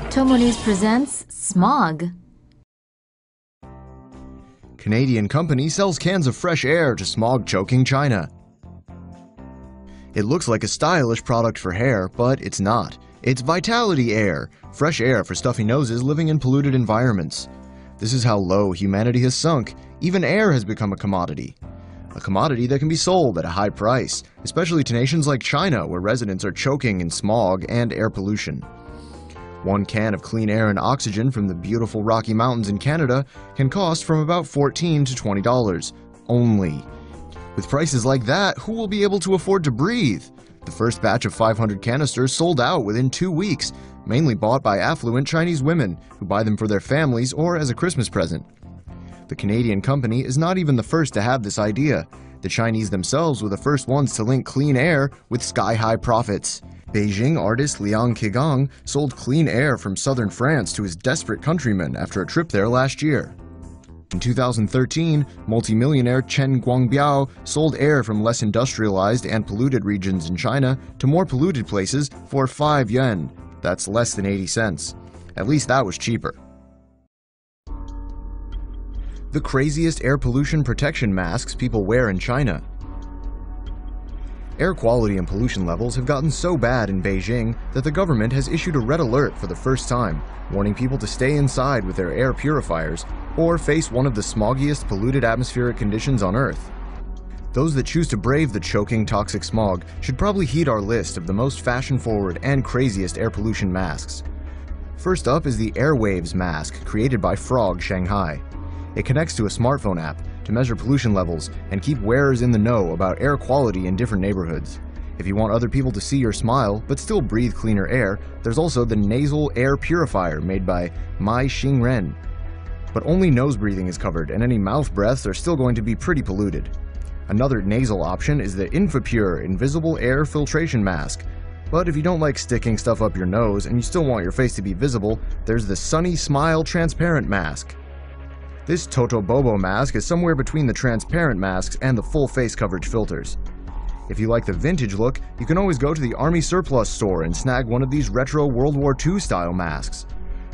TomoNews presents Smog. Canadian company sells cans of fresh air to smog-choking China. It looks like a stylish product for hair, but it's not. It's Vitality Air, fresh air for stuffy noses living in polluted environments. This is how low humanity has sunk. Even air has become a commodity. A commodity that can be sold at a high price, especially to nations like China, where residents are choking in smog and air pollution. One can of clean air and oxygen from the beautiful Rocky Mountains in Canada can cost from about $14 to $20 only. With prices like that, who will be able to afford to breathe? The first batch of 500 canisters sold out within 2 weeks, mainly bought by affluent Chinese women who buy them for their families or as a Christmas present. The Canadian company is not even the first to have this idea. The Chinese themselves were the first ones to link clean air with sky-high profits. Beijing artist Liang Qigang sold clean air from southern France to his desperate countrymen after a trip there last year. In 2013, multimillionaire Chen Guangbiao sold air from less industrialized and polluted regions in China to more polluted places for 5 yuan. That's less than 80 cents. At least that was cheaper. The craziest air pollution protection masks people wear in China. Air quality and pollution levels have gotten so bad in Beijing that the government has issued a red alert for the first time, warning people to stay inside with their air purifiers or face one of the smoggiest polluted atmospheric conditions on Earth. Those that choose to brave the choking toxic smog should probably heed our list of the most fashion-forward and craziest air pollution masks. First up is the Airwaves mask created by Frog Shanghai. It connects to a smartphone app to measure pollution levels and keep wearers in the know about air quality in different neighborhoods. If you want other people to see your smile but still breathe cleaner air, there's also the nasal air purifier made by Mai Xingren. But only nose breathing is covered, and any mouth breaths are still going to be pretty polluted. Another nasal option is the InfaPure Invisible Air Filtration Mask. But if you don't like sticking stuff up your nose and you still want your face to be visible, there's the Sunny Smile Transparent Mask. This Toto Bobo mask is somewhere between the transparent masks and the full face coverage filters. If you like the vintage look, you can always go to the Army Surplus store and snag one of these retro World War II style masks.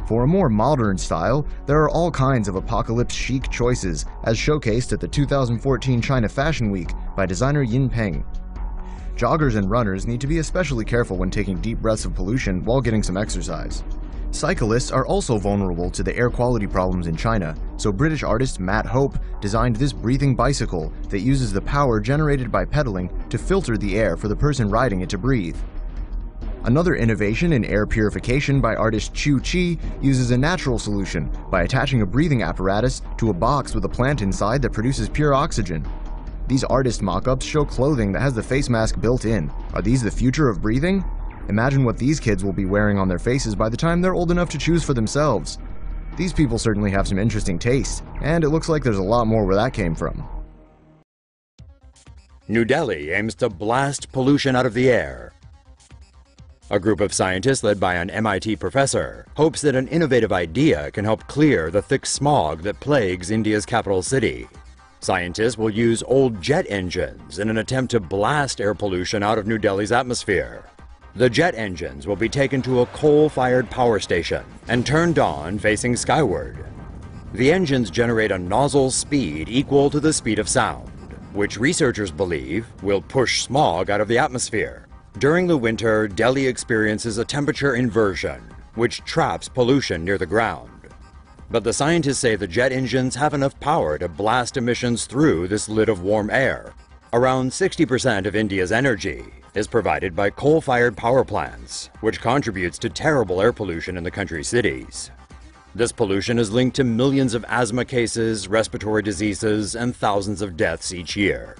For a more modern style, there are all kinds of apocalypse chic choices, as showcased at the 2014 China Fashion Week by designer Yin Peng. Joggers and runners need to be especially careful when taking deep breaths of pollution while getting some exercise. Cyclists are also vulnerable to the air quality problems in China, so British artist Matt Hope designed this breathing bicycle that uses the power generated by pedaling to filter the air for the person riding it to breathe. Another innovation in air purification by artist Chu Chi uses a natural solution by attaching a breathing apparatus to a box with a plant inside that produces pure oxygen. These artist mock-ups show clothing that has the face mask built in. Are these the future of breathing? Imagine what these kids will be wearing on their faces by the time they're old enough to choose for themselves. These people certainly have some interesting taste, and it looks like there's a lot more where that came from. New Delhi aims to blast pollution out of the air. A group of scientists led by an MIT professor hopes that an innovative idea can help clear the thick smog that plagues India's capital city. Scientists will use old jet engines in an attempt to blast air pollution out of New Delhi's atmosphere. The jet engines will be taken to a coal-fired power station and turned on facing skyward. The engines generate a nozzle speed equal to the speed of sound, which researchers believe will push smog out of the atmosphere. During the winter, Delhi experiences a temperature inversion, which traps pollution near the ground. But the scientists say the jet engines have enough power to blast emissions through this lid of warm air. Around 60% of India's energy is provided by coal-fired power plants, which contributes to terrible air pollution in the country's cities. This pollution is linked to millions of asthma cases, respiratory diseases, and thousands of deaths each year.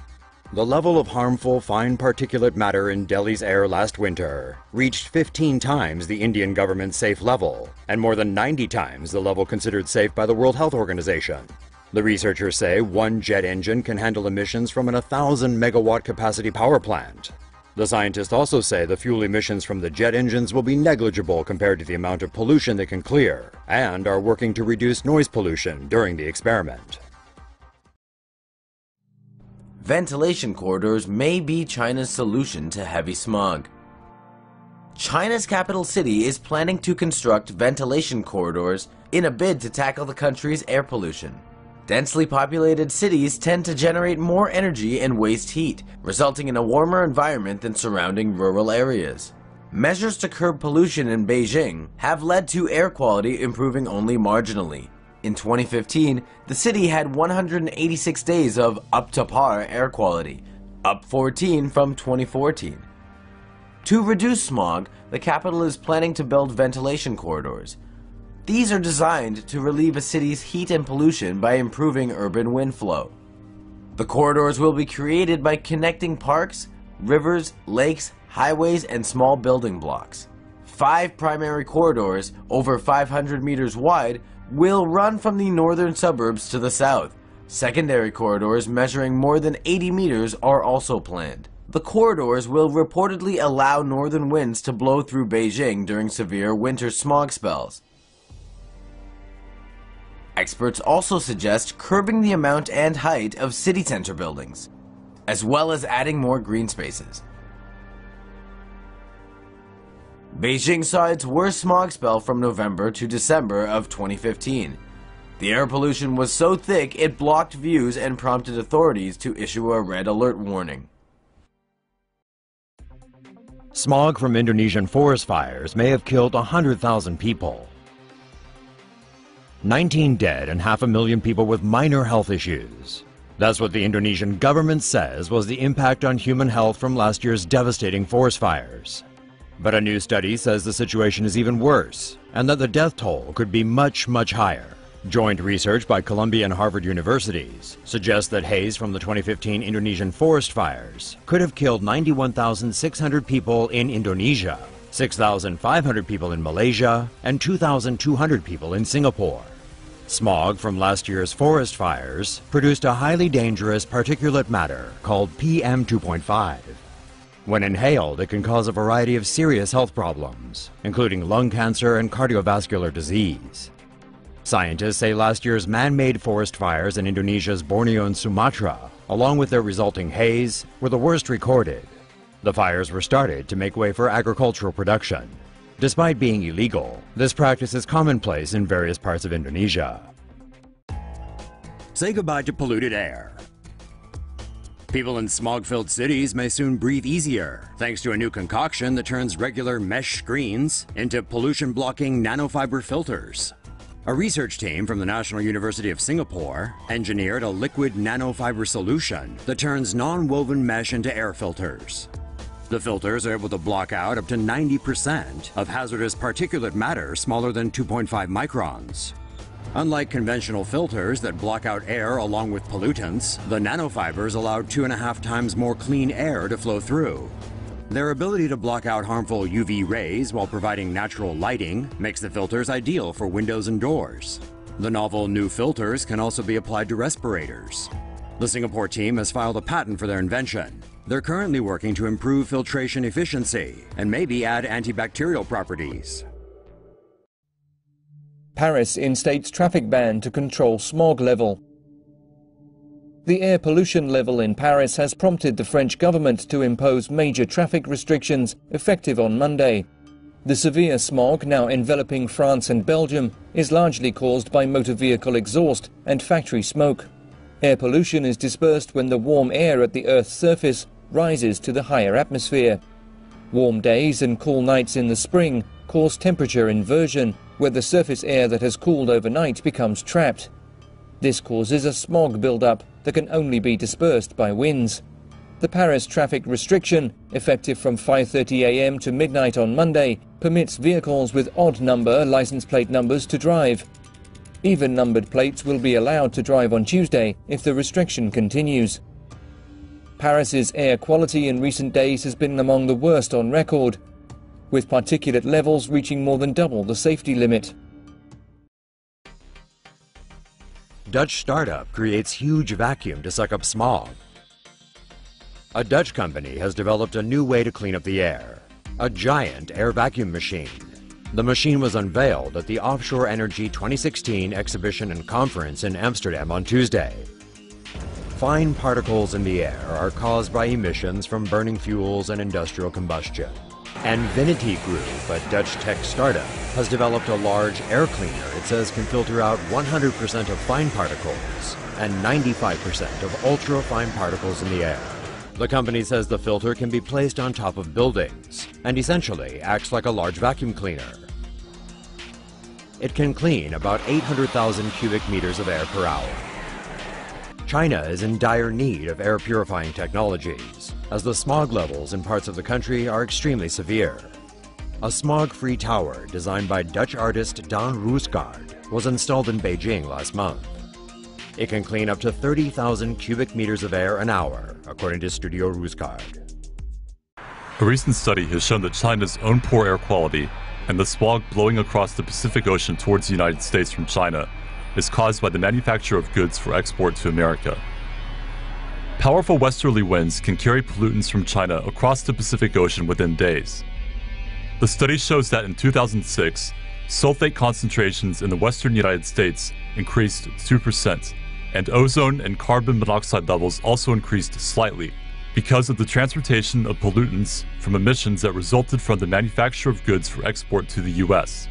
The level of harmful fine particulate matter in Delhi's air last winter reached 15 times the Indian government's safe level, and more than 90 times the level considered safe by the World Health Organization. The researchers say one jet engine can handle emissions from an 1,000-megawatt capacity power plant. The scientists also say the fuel emissions from the jet engines will be negligible compared to the amount of pollution they can clear, and are working to reduce noise pollution during the experiment. Ventilation corridors may be China's solution to heavy smog. China's capital city is planning to construct ventilation corridors in a bid to tackle the country's air pollution. Densely populated cities tend to generate more energy and waste heat, resulting in a warmer environment than surrounding rural areas. Measures to curb pollution in Beijing have led to air quality improving only marginally. In 2015, the city had 186 days of up-to-par air quality, up 14 from 2014. To reduce smog, the capital is planning to build ventilation corridors. These are designed to relieve a city's heat and pollution by improving urban wind flow. The corridors will be created by connecting parks, rivers, lakes, highways, and small building blocks. 5 primary corridors, over 500 meters wide, will run from the northern suburbs to the south. Secondary corridors measuring more than 80 meters are also planned. The corridors will reportedly allow northern winds to blow through Beijing during severe winter smog spells. Experts also suggest curbing the amount and height of city center buildings, as well as adding more green spaces. Beijing saw its worst smog spell from November to December of 2015. The air pollution was so thick it blocked views and prompted authorities to issue a red alert warning. Smog from Indonesian forest fires may have killed 100,000 people. 19 dead and 500,000 people with minor health issues. That's what the Indonesian government says was the impact on human health from last year's devastating forest fires. But a new study says the situation is even worse, and that the death toll could be much, much higher. Joint research by Columbia and Harvard universities suggests that haze from the 2015 Indonesian forest fires could have killed 91,600 people in Indonesia, 6,500 people in Malaysia, and 2,200 people in Singapore. Smog from last year's forest fires produced a highly dangerous particulate matter called PM2.5. When inhaled, it can cause a variety of serious health problems, including lung cancer and cardiovascular disease. Scientists say last year's man-made forest fires in Indonesia's Borneo and Sumatra, along with their resulting haze, were the worst recorded. The fires were started to make way for agricultural production. Despite being illegal, this practice is commonplace in various parts of Indonesia. Say goodbye to polluted air. People in smog-filled cities may soon breathe easier, thanks to a new concoction that turns regular mesh screens into pollution-blocking nanofiber filters. A research team from the National University of Singapore engineered a liquid nanofiber solution that turns non-woven mesh into air filters. The filters are able to block out up to 90% of hazardous particulate matter smaller than 2.5 microns. Unlike conventional filters that block out air along with pollutants, the nanofibers allow 2.5 times more clean air to flow through. Their ability to block out harmful UV rays while providing natural lighting makes the filters ideal for windows and doors. The novel new filters can also be applied to respirators. The Singapore team has filed a patent for their invention. They're currently working to improve filtration efficiency and maybe add antibacterial properties. Paris instates traffic ban to control smog level. The air pollution level in Paris has prompted the French government to impose major traffic restrictions effective on Monday. The severe smog now enveloping France and Belgium is largely caused by motor vehicle exhaust and factory smoke. Air pollution is dispersed when the warm air at the Earth's surface rises to the higher atmosphere. Warm days and cool nights in the spring cause temperature inversion, where the surface air that has cooled overnight becomes trapped. This causes a smog buildup that can only be dispersed by winds. The Paris traffic restriction, effective from 5:30 a.m. to midnight on Monday, permits vehicles with odd-number license plate numbers to drive. Even-numbered plates will be allowed to drive on Tuesday if the restriction continues. Paris's air quality in recent days has been among the worst on record, with particulate levels reaching more than double the safety limit. Dutch startup creates huge vacuum to suck up smog. A Dutch company has developed a new way to clean up the air, a giant air vacuum machine. The machine was unveiled at the Offshore Energy 2016 exhibition and conference in Amsterdam on Tuesday. Fine particles in the air are caused by emissions from burning fuels and industrial combustion. And Vinity Group, a Dutch tech startup, has developed a large air cleaner it says can filter out 100% of fine particles and 95% of ultra-fine particles in the air. The company says the filter can be placed on top of buildings and essentially acts like a large vacuum cleaner. It can clean about 800,000 cubic meters of air per hour. China is in dire need of air purifying technologies, as the smog levels in parts of the country are extremely severe. A smog-free tower designed by Dutch artist Daan Roosgaard was installed in Beijing last month. It can clean up to 30,000 cubic meters of air an hour, according to Studio Roosgaard. A recent study has shown that China's own poor air quality and the smog blowing across the Pacific Ocean towards the United States from China is caused by the manufacture of goods for export to America. Powerful westerly winds can carry pollutants from China across the Pacific Ocean within days. The study shows that in 2006, sulfate concentrations in the western United States increased 2%, and ozone and carbon monoxide levels also increased slightly because of the transportation of pollutants from emissions that resulted from the manufacture of goods for export to the US.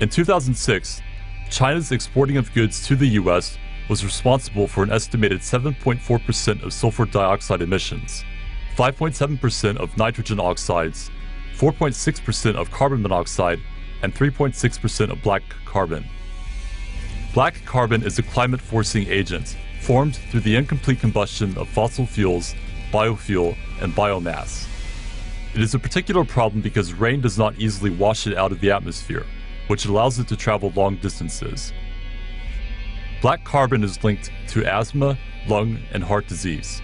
In 2006, China's exporting of goods to the US was responsible for an estimated 7.4% of sulfur dioxide emissions, 5.7% of nitrogen oxides, 4.6% of carbon monoxide, and 3.6% of black carbon. Black carbon is a climate-forcing agent formed through the incomplete combustion of fossil fuels, biofuel, and biomass. It is a particular problem because rain does not easily wash it out of the atmosphere, which allows it to travel long distances. Black carbon is linked to asthma, lung, and heart disease.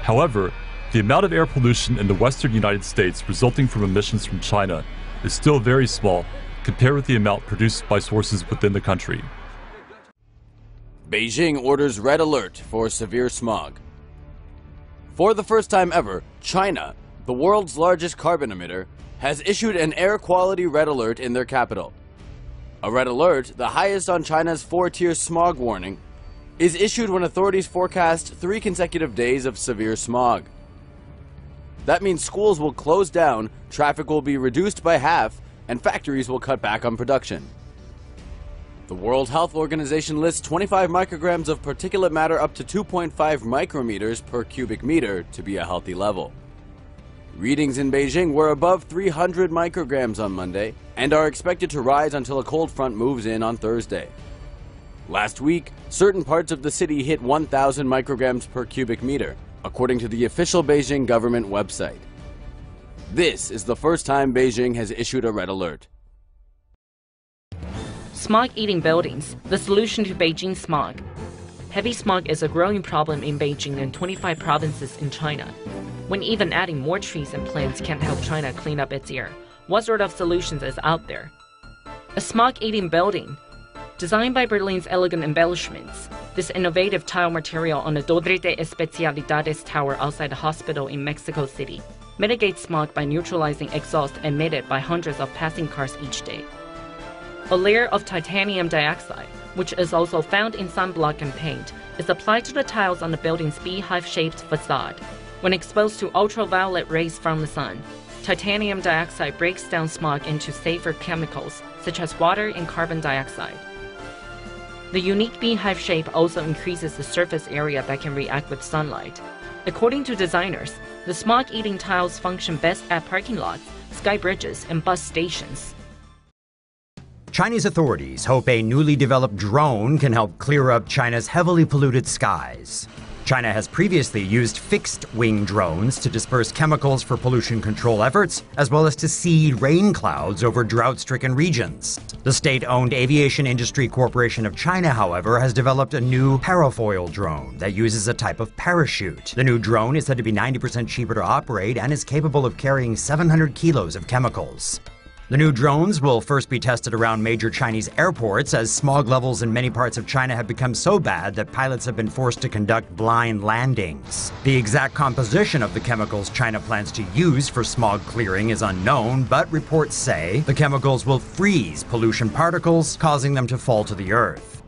However, the amount of air pollution in the western United States resulting from emissions from China is still very small compared with the amount produced by sources within the country. Beijing orders red alert for severe smog. For the first time ever, China, the world's largest carbon emitter, has issued an air quality red alert in their capital. A red alert, the highest on China's 4-tier smog warning, is issued when authorities forecast 3 consecutive days of severe smog. That means schools will close down, traffic will be reduced by half, and factories will cut back on production. The World Health Organization lists 25 micrograms of particulate matter up to 2.5 micrometers per cubic meter to be a healthy level. Readings in Beijing were above 300 micrograms on Monday and are expected to rise until a cold front moves in on Thursday. Last week, certain parts of the city hit 1,000 micrograms per cubic meter, according to the official Beijing government website. This is the first time Beijing has issued a red alert. Smog-eating buildings, the solution to Beijing smog. Heavy smog is a growing problem in Beijing and 25 provinces in China. When even adding more trees and plants can't help China clean up its air, what sort of solutions is out there? A smog-eating building. Designed by Berlin's elegant embellishments, this innovative tile material on the Torre de Especialidades tower outside the hospital in Mexico City mitigates smog by neutralizing exhaust emitted by hundreds of passing cars each day. A layer of titanium dioxide, which is also found in sunblock and paint, is applied to the tiles on the building's beehive-shaped facade. When exposed to ultraviolet rays from the sun, titanium dioxide breaks down smog into safer chemicals, such as water and carbon dioxide. The unique beehive shape also increases the surface area that can react with sunlight. According to designers, the smog-eating tiles function best at parking lots, sky bridges, and bus stations. Chinese authorities hope a newly developed drone can help clear up China's heavily polluted skies. China has previously used fixed-wing drones to disperse chemicals for pollution control efforts, as well as to seed rain clouds over drought-stricken regions. The state-owned Aviation Industry Corporation of China, however, has developed a new parafoil drone that uses a type of parachute. The new drone is said to be 90% cheaper to operate and is capable of carrying 700 kilos of chemicals. The new drones will first be tested around major Chinese airports as smog levels in many parts of China have become so bad that pilots have been forced to conduct blind landings. The exact composition of the chemicals China plans to use for smog clearing is unknown, but reports say the chemicals will freeze pollution particles, causing them to fall to the earth.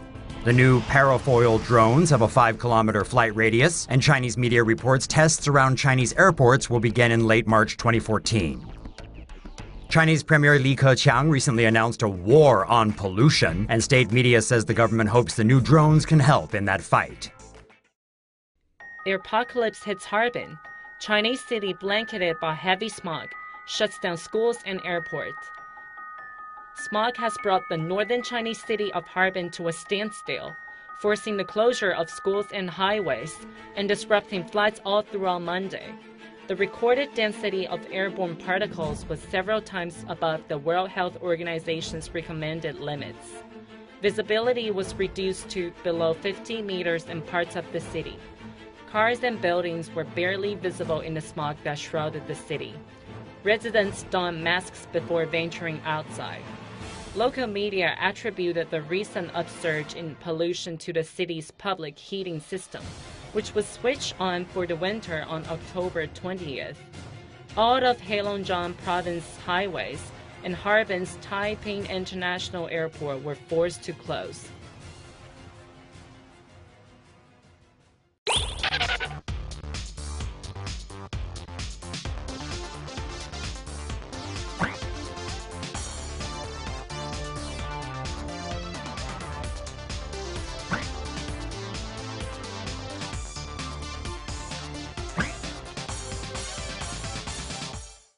The new parafoil drones have a 5-kilometer flight radius, and Chinese media reports tests around Chinese airports will begin in late March 2014. Chinese Premier Li Keqiang recently announced a war on pollution, and state media says the government hopes the new drones can help in that fight. The apocalypse hits Harbin. Chinese city blanketed by heavy smog shuts down schools and airports. Smog has brought the northern Chinese city of Harbin to a standstill, forcing the closure of schools and highways and disrupting flights all throughout Monday. The recorded density of airborne particles was several times above the World Health Organization's recommended limits. Visibility was reduced to below 50 meters in parts of the city. Cars and buildings were barely visible in the smog that shrouded the city. Residents donned masks before venturing outside. Local media attributed the recent upsurge in pollution to the city's public heating system, which was switched on for the winter on October 20th. All of Heilongjiang Province highways and Harbin's Taiping International Airport were forced to close.